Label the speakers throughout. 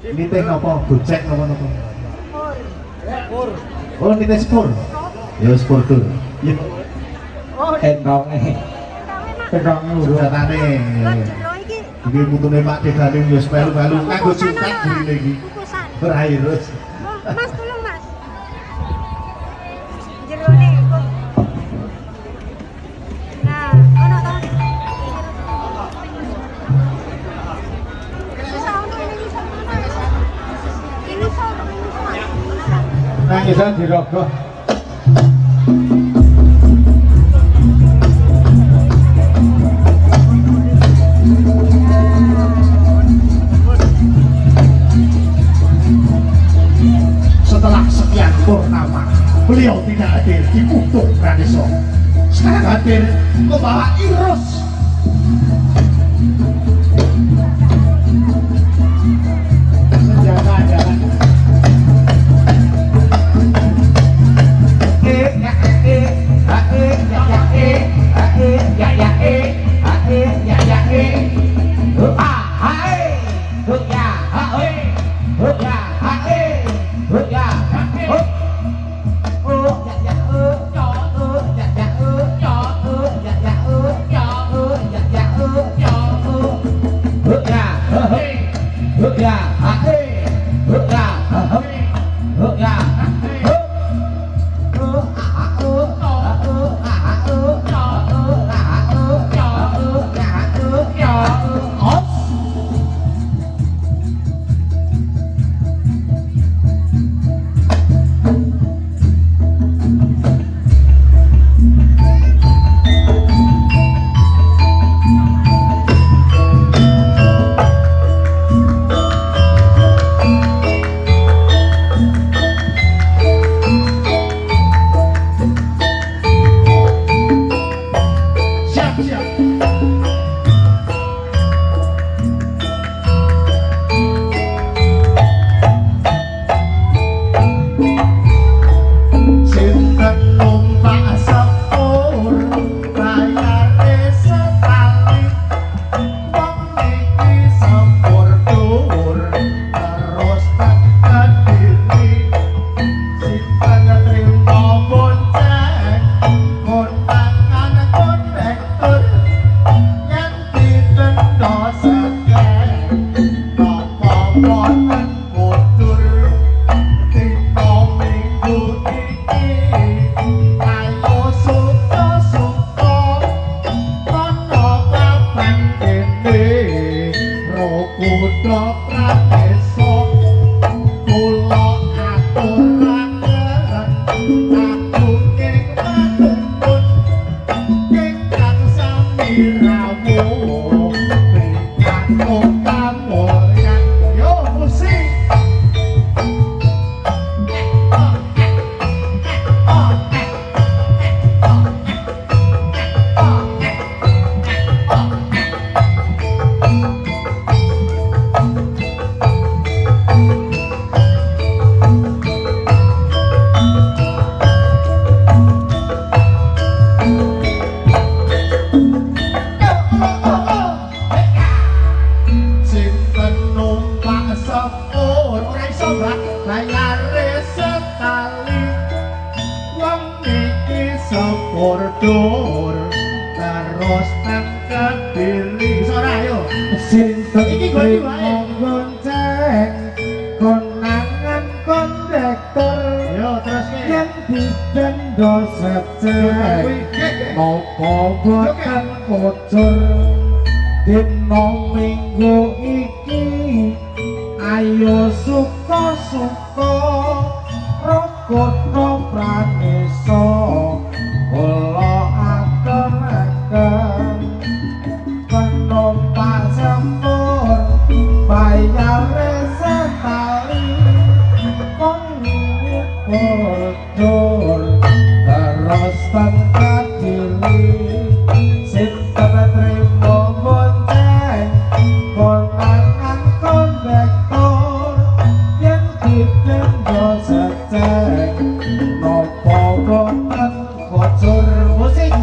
Speaker 1: Niteh apa? Gojek apa nopo?
Speaker 2: Spur.
Speaker 1: Oh, niteh spur. Ya spur tuh. Ya.
Speaker 2: Endonge. Endonge
Speaker 1: Suratane. Iki putune Pak Dedane wis melu-melu kanggo suket burine iki. Ora irus.
Speaker 3: Mas tolong Mas. Jerone kok. Nah, ono to.
Speaker 2: Nang iso dirogoh.
Speaker 1: Setelah sekian purnama, beliau tidak hadir di Utuh Pradeso. Sekarang hadir membawa Irus.
Speaker 2: Senjata jalan.
Speaker 1: Dur terus nang Kediri sora ayo
Speaker 2: Sinten
Speaker 1: iki goni wae
Speaker 2: gonceng konangan kondektor
Speaker 1: yo terus ke
Speaker 2: yen didendo secek nopo boten kocur dina minggu iki ayo suka-suka rokono praneso kula aken-aken penumpang sempur bayar sekali konggit bocor terus tengah diri sinten trimo bonceng konangan kondektor yen ditendo secek nopo boten bocor musik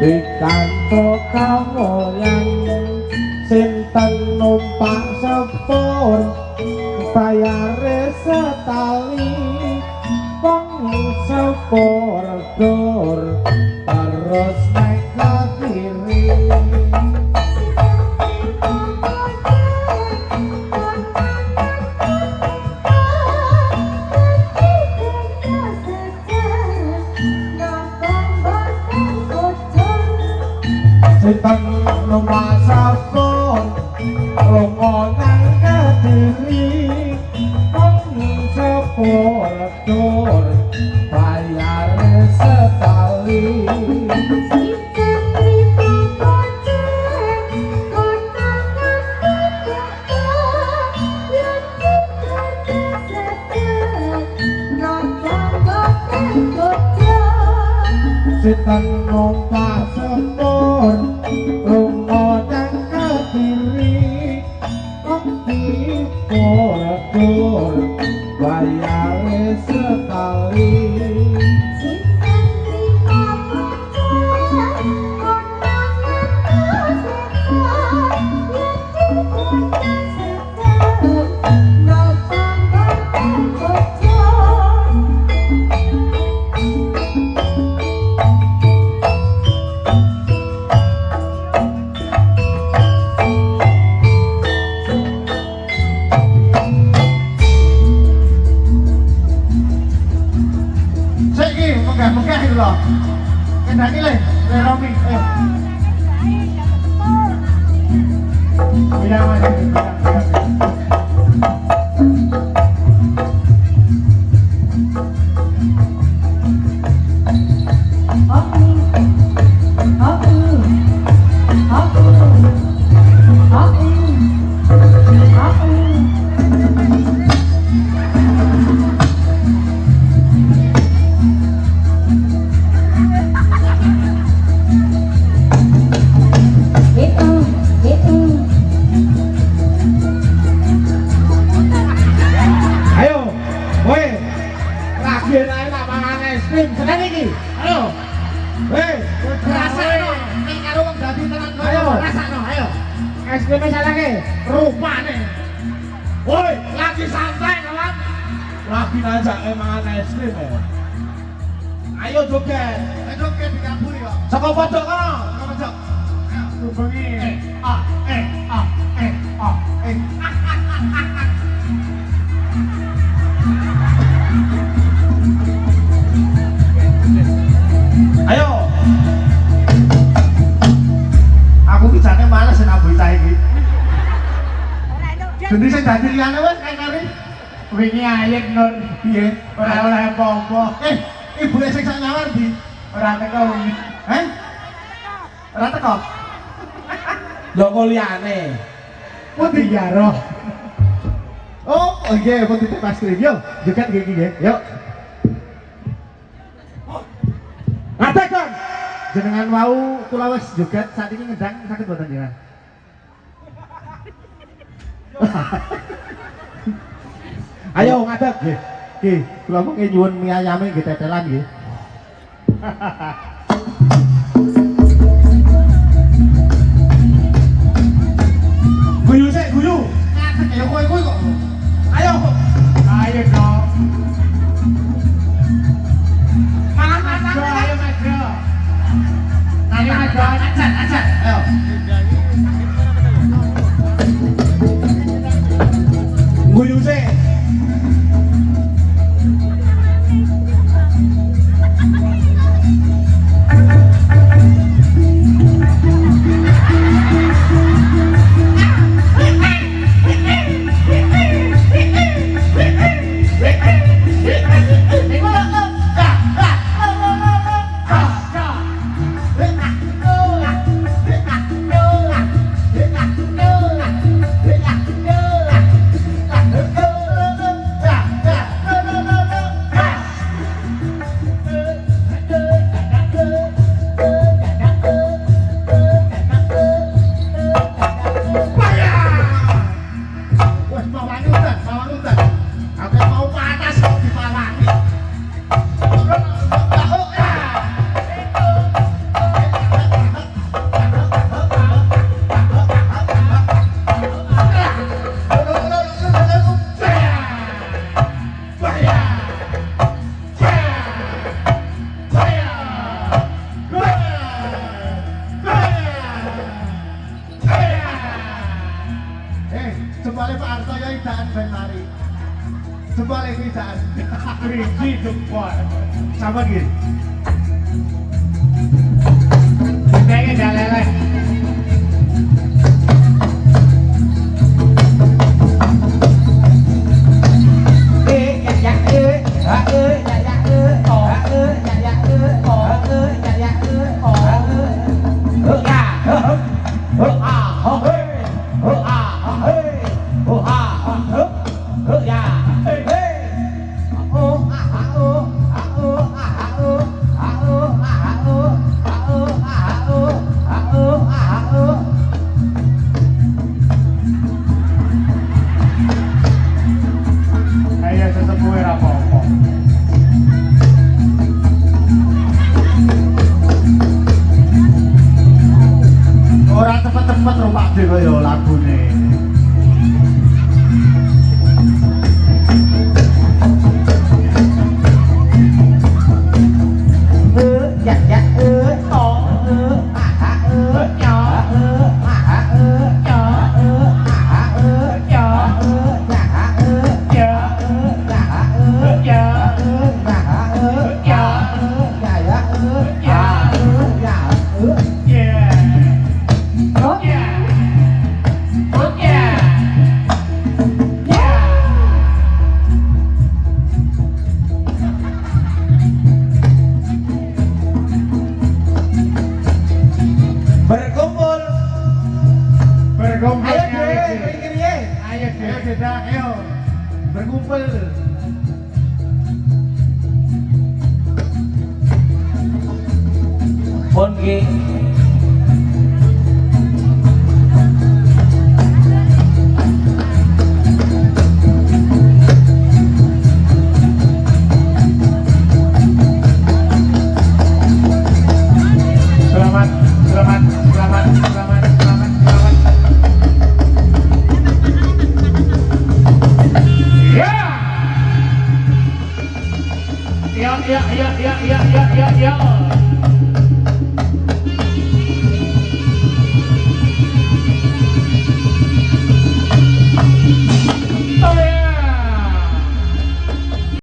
Speaker 2: pikantuk kamulyan sinten numpak sepur bayare setali wong sepur dur terus nek kiri. Sinten numpak sepur lunga nang Kediri wong sepur dur bayare setali. Sinten numpak sepur lunga nang Kediri wong sepur dur bayare setali.
Speaker 1: Saiki megah-megah itu loh. Kendaki le Romi. Ayo. Bilang aja, bilang.
Speaker 2: Ayo, woi, lagi enak mangan es krim seneng iki. Ayo, woi,
Speaker 1: Rasakno, nek karo wong dadi tenan kowe.
Speaker 2: Ayo.
Speaker 1: Rasakno, ayo.
Speaker 2: es krimnya salahke.
Speaker 1: Rupane. Woi, lagi santai kawan.
Speaker 2: Lagi ngajak mangan es krim ya. Ayo joget.
Speaker 1: Ayo ke dikaburi kok.
Speaker 2: Saka pojok kono.
Speaker 1: Kok pojok.
Speaker 2: Rubengi.
Speaker 1: Ah, ah, ah.
Speaker 2: Ayo.
Speaker 1: Aku ki jane males nek bocah iki. Dadi sing dadi liyane wis kae kari.
Speaker 2: Wingi ayek nur.
Speaker 1: Piye?
Speaker 2: Ora oleh apa-apa.
Speaker 1: Ibu sing sak nyawar di.
Speaker 2: Ora teko wingi.
Speaker 1: Heh? Ora teko.
Speaker 2: Lho kok liyane.
Speaker 1: Pundi ya roh. Oh, iya, mau titip es krim. Yuk, joget gini nggih. Yuk.
Speaker 2: Ngatekon.
Speaker 1: Jenengan mau kula wis joget saat ini ngedang sakit boten jenengan?
Speaker 2: Ayo ngadeg.
Speaker 1: Nggih. Nggih, kula mengke nyuwun mie ayame nggih tetelan nggih.
Speaker 2: Guyu sik, guyu.
Speaker 1: Ngatek ya kowe kok.
Speaker 2: Ayo. Ayo dong. Mangan. Ayo Mas Bro. Ayo Mas Bro.
Speaker 1: Ajan. Ayo.
Speaker 2: Guyu sik.
Speaker 1: Sebalik bisa.
Speaker 2: Rinci jempol.
Speaker 1: Sama gini.
Speaker 2: Kayaknya udah leleh.
Speaker 1: Kayak sesepuh apa-apa. Orang tempat-tempat rumah dhewe ya lagune.
Speaker 2: Berkumpul.
Speaker 1: Berkumpul
Speaker 2: Ayo
Speaker 1: nyari
Speaker 2: deh,
Speaker 1: sih.
Speaker 2: pikir ye.
Speaker 1: Ayo Deda, ayo.
Speaker 2: Berkumpul. Pon ki